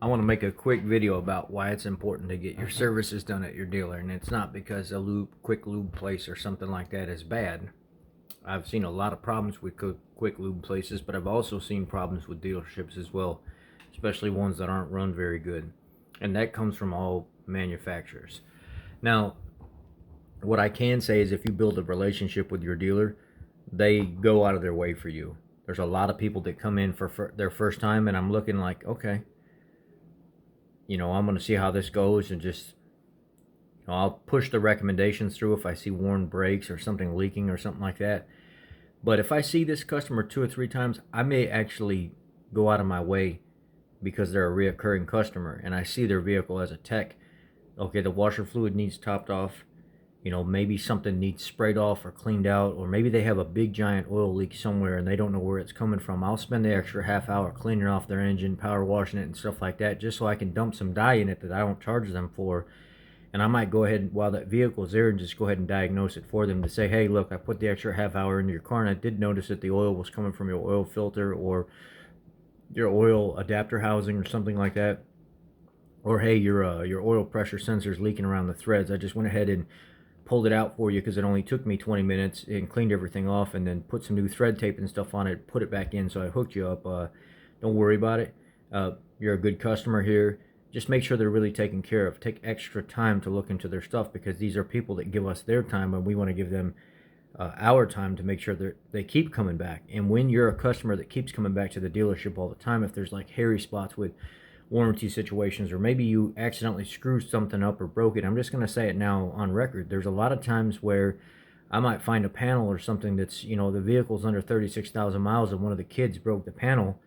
I want to make a quick video about why it's important to get your services done at your dealer. And it's not because a quick lube place or something like that is bad. I've seen a lot of problems with quick lube places, but I've also seen problems with dealerships as well, especially ones that aren't run very good. And that comes from all manufacturers. Now, what I can say is if you build a relationship with your dealer, they go out of their way for you. There's a lot of people that come in for their first time, and I'm looking like, okay, I'm going to see how this goes, and just, I'll push the recommendations through if I see worn brakes or something leaking or something like that. But if I see this customer 2 or 3 times, I may actually go out of my way because they're a reoccurring customer and I see their vehicle as a tech. Okay, the washer fluid needs topped off. Maybe something needs sprayed off or cleaned out, or maybe they have a big giant oil leak somewhere and they don't know where it's coming from. I'll spend the extra half hour cleaning off their engine, power washing it and stuff like that, just so I can dump some dye in it that I don't charge them for. And I might go ahead, while that vehicle is there, and just go ahead and diagnose it for them to say, hey, look, I put the extra half hour into your car and I did notice that the oil was coming from your oil filter or your oil adapter housing or something like that. Or hey, your oil pressure sensor is leaking around the threads. I just went ahead and pulled it out for you because it only took me 20 minutes and cleaned everything off, and then put some new thread tape and stuff on it, put it back in, so I hooked you up. Don't worry about it. You're a good customer here. Just make sure they're really taken care of. Take extra time to look into their stuff, because these are people that give us their time, and we want to give them our time to make sure they keep coming back. And when you're a customer that keeps coming back to the dealership all the time, if there's like hairy spots with warranty situations, or maybe you accidentally screwed something up or broke it, I'm just going to say it now on record. There's a lot of times where I might find a panel or something that's, the vehicle's under 36,000 miles and one of the kids broke the panel.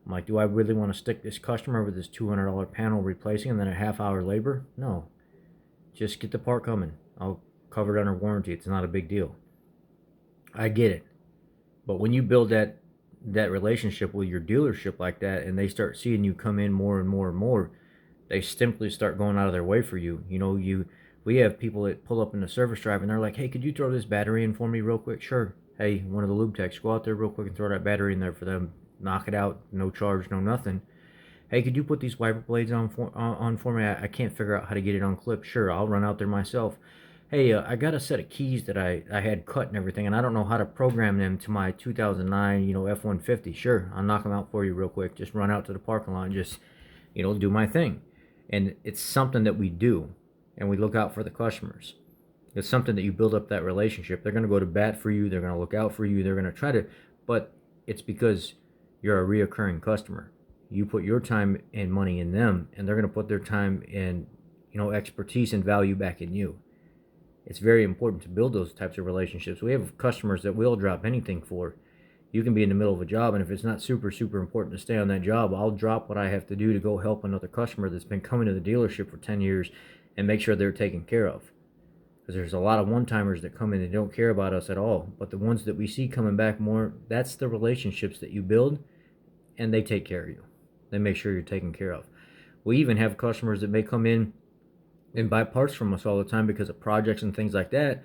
I'm like, do I really want to stick this customer with this $200 panel replacing and then a half hour labor? No. Just get the part coming. I'll cover it under warranty. It's not a big deal. I get it. But when you build that relationship with your dealership like that, and they start seeing you come in more and more and more, they simply start going out of their way for you. We have people that pull up in the service drive and they're like, hey, could you throw this battery in for me real quick? Sure. Hey, one of the lube techs, go out there real quick and throw that battery in there for them. Knock it out, no charge, no nothing. Hey, could you put these wiper blades on for me? I can't figure out how to get it on clip. Sure, I'll run out there myself. Hey, I got a set of keys that I had cut and everything, and I don't know how to program them to my 2009, F-150. Sure, I'll knock them out for you real quick. Just run out to the parking lot and just, do my thing. And it's something that we do, and we look out for the customers. It's something that you build up that relationship. They're going to go to bat for you. They're going to look out for you. They're going to try to, but it's because you're a reoccurring customer. You put your time and money in them, and they're going to put their time and, expertise and value back in you. It's very important to build those types of relationships. We have customers that we'll drop anything for. You can be in the middle of a job, and if it's not super, super important to stay on that job, I'll drop what I have to do to go help another customer that's been coming to the dealership for 10 years and make sure they're taken care of. Because there's a lot of one-timers that come in and don't care about us at all. But the ones that we see coming back more, that's the relationships that you build, and they take care of you. They make sure you're taken care of. We even have customers that may come in and buy parts from us all the time because of projects and things like that,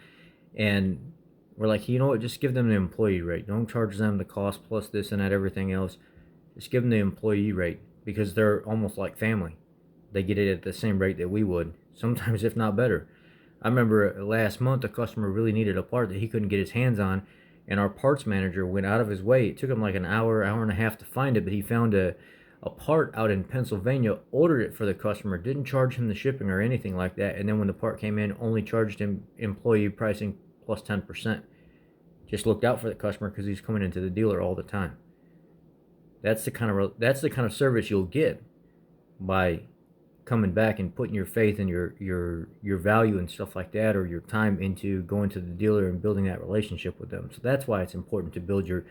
and we're like, you know what, just give them the employee rate. Don't charge them the cost plus this and that, everything else. Just give them the employee rate, because they're almost like family. They get it at the same rate that we would, sometimes if not better. I remember last month a customer really needed a part that he couldn't get his hands on, and our parts manager went out of his way. It took him like an hour and a half to find it, but he found a part out in Pennsylvania, ordered it for the customer, didn't charge him the shipping or anything like that, and then when the part came in, only charged him employee pricing plus 10%. Just looked out for the customer because he's coming into the dealer all the time. That's the kind of service you'll get by coming back and putting your faith and your value and stuff like that, or your time into going to the dealer and building that relationship with them. So that's why it's important to build your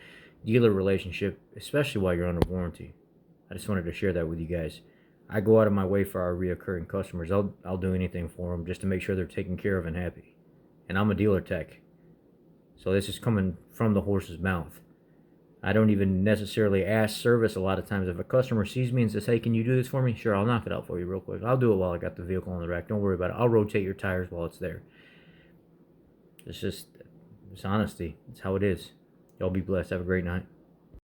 dealer relationship, especially while you're under warranty. I just wanted to share that with you guys. I go out of my way for our reoccurring customers. I'll do anything for them just to make sure they're taken care of and happy. And I'm a dealer tech, so this is coming from the horse's mouth. I don't even necessarily ask service a lot of times. If a customer sees me and says, hey, can you do this for me? Sure, I'll knock it out for you real quick. I'll do it while I got the vehicle on the rack. Don't worry about it. I'll rotate your tires while it's there. It's honesty. It's how it is. Y'all be blessed. Have a great night.